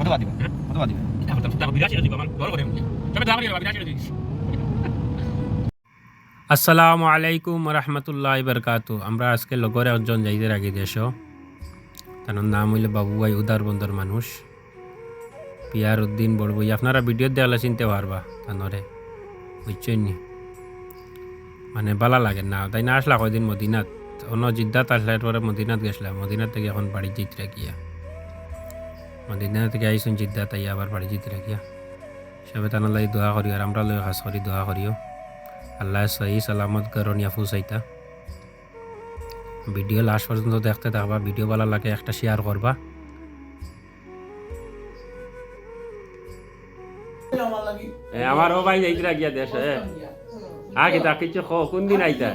কতবার দিবে কতবার দিবে আসসালামু আলাইকুম রহমতুল্লাহ বরকাতু। আমরা আজকে লগরে একজন যাইতে রাখি দেশ, তার নাম হইল বাবু ভাই, উদার বন্দর মানুষ, পিয়ার উদ্দিন বড় বই। আপনারা ভিডিও দেখলে চিনতে পারবা তানরে, বুঝছেন নি? মানে ভালো লাগে না, তাই না? আসলা কয়দিন মদিনাত, অন্য জিদ্দাত আসলে পরে মদিনাত গেছিলাম, মদিনাত থেকে এখন বাড়ি যেতে রাখিয়া, মদিনা থেকে আইসুন জিদ্দাত, তাই আবার বাড়ি যেতে রাখিয়া। সবে তার লাই দোয়া করিও, আর আমরা লই খাস করি দোয়া করিও, আল্লাহ সহি সালামত করনিয়া ফুসাইতা। ভিডিও লাস্ট পর্যন্ত দেখতে থাকবা, ভিডিও ভালো লাগে একটা শেয়ার করবা। আমার ও ভাই যাইতে গিয়া দেশ আগে তা কিছু কোন দিন আইতা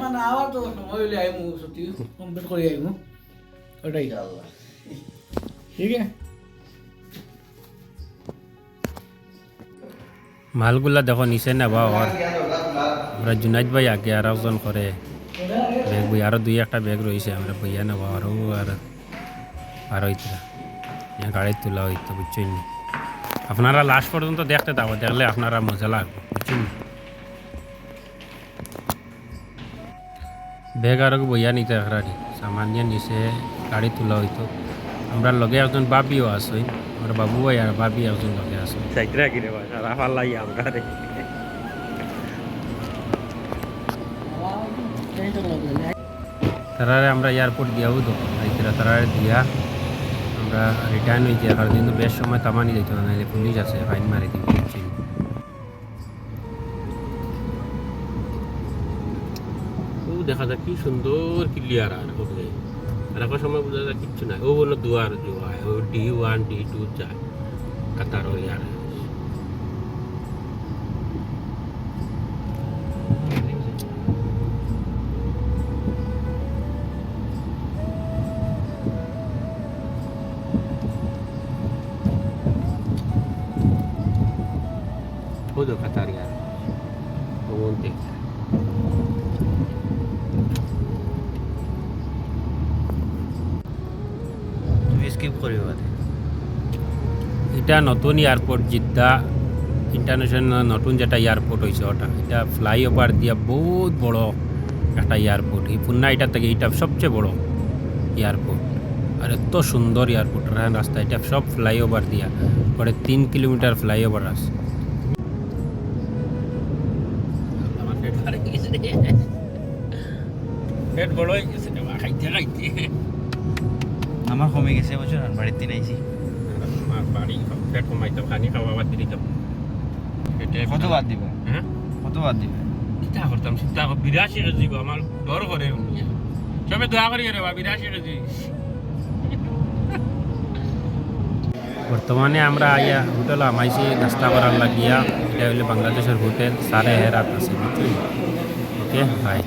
মালগুলা দেখো নিচে না বা আমরা জুনাইদ ভাই আগে আর একজন করে ব্যাগ বই, আরো দুই একটা ব্যাগ রয়েছে, আমরা বইয়া নেবো আরো আর হইতা গাড়ি তোলা হইতো, বুঝছেন নি? আপনারা লাস্ট পর্যন্ত দেখতে থাকো, দেখলে আপনারা মজা লাগবে, বুঝছেন নি? ব্যাগ আরো বইয়া নিতে একরানি সামান্য নিচে গাড়ি তোলা হইতো। আমরা লগে একজন বাবিও আসই, আমরা বাবু ভাই আর বাবি একজন লগে আসই। চাইতরা কি রে ভাই, রাফাল লাই আমরা রে তারারে আমরা এয়ারপোর্ট দিয়াও তো তারারে দিয়া আমরা রিটার্ন হইতে, আর কিন্তু বেশ সময় তামানি যাইত না, নাহলে পুলিশ আছে ফাইন মারি দিবে। ও দেখা যায় কি সুন্দর ক্লিয়ার, আর একটা সময় বোঝা যায় কিচ্ছু নাই। ও বললো দুয়ার জোয়ায়, ও D1 D2 যায় কাতার ওই আর Udah kata Ria mengunting skip করিও বাদে। এটা নতুন এয়ারপোর্ট, জিদ্দা ইন্টারন্যাশনাল নতুন যেটা এয়ারপোর্ট হয়েছে ওটা, এটা ফ্লাইওভার দিয়া বহুত বড় একটা এয়ারপোর্ট। এই পুন্না এটা থেকে এটা সবচেয়ে বড় এয়ারপোর্ট, আর এত সুন্দর এয়ারপোর্ট রাস্তা, এটা সব ফ্লাইওভার দিয়া, পরে 3 কিলোমিটার ফ্লাইওভার আছে। পেট বড় হয়ে গেছে খাইতে খাইতে, আমার কমে গেছে বছর বাড়িতে নাইছি। আমার বাড়ি পেট কমাইতাম, খানি খাওয়া বাদ দিতাম। কত বাদ দিবে? হ্যাঁ কত বাদ দিবে? চিন্তা করতাম, চিন্তা 82 কেজি গো, আমার ডর করে সবে দোয়া করি রে বা 82 কেজি। বর্তমানে আমরা আইয়া হোটেল আমাইছি নাস্তা করার লাগিয়া। এটা হইলে বাংলাদেশের হোটেল, সারে হেরাত আছে, বুঝছি? Okay bye.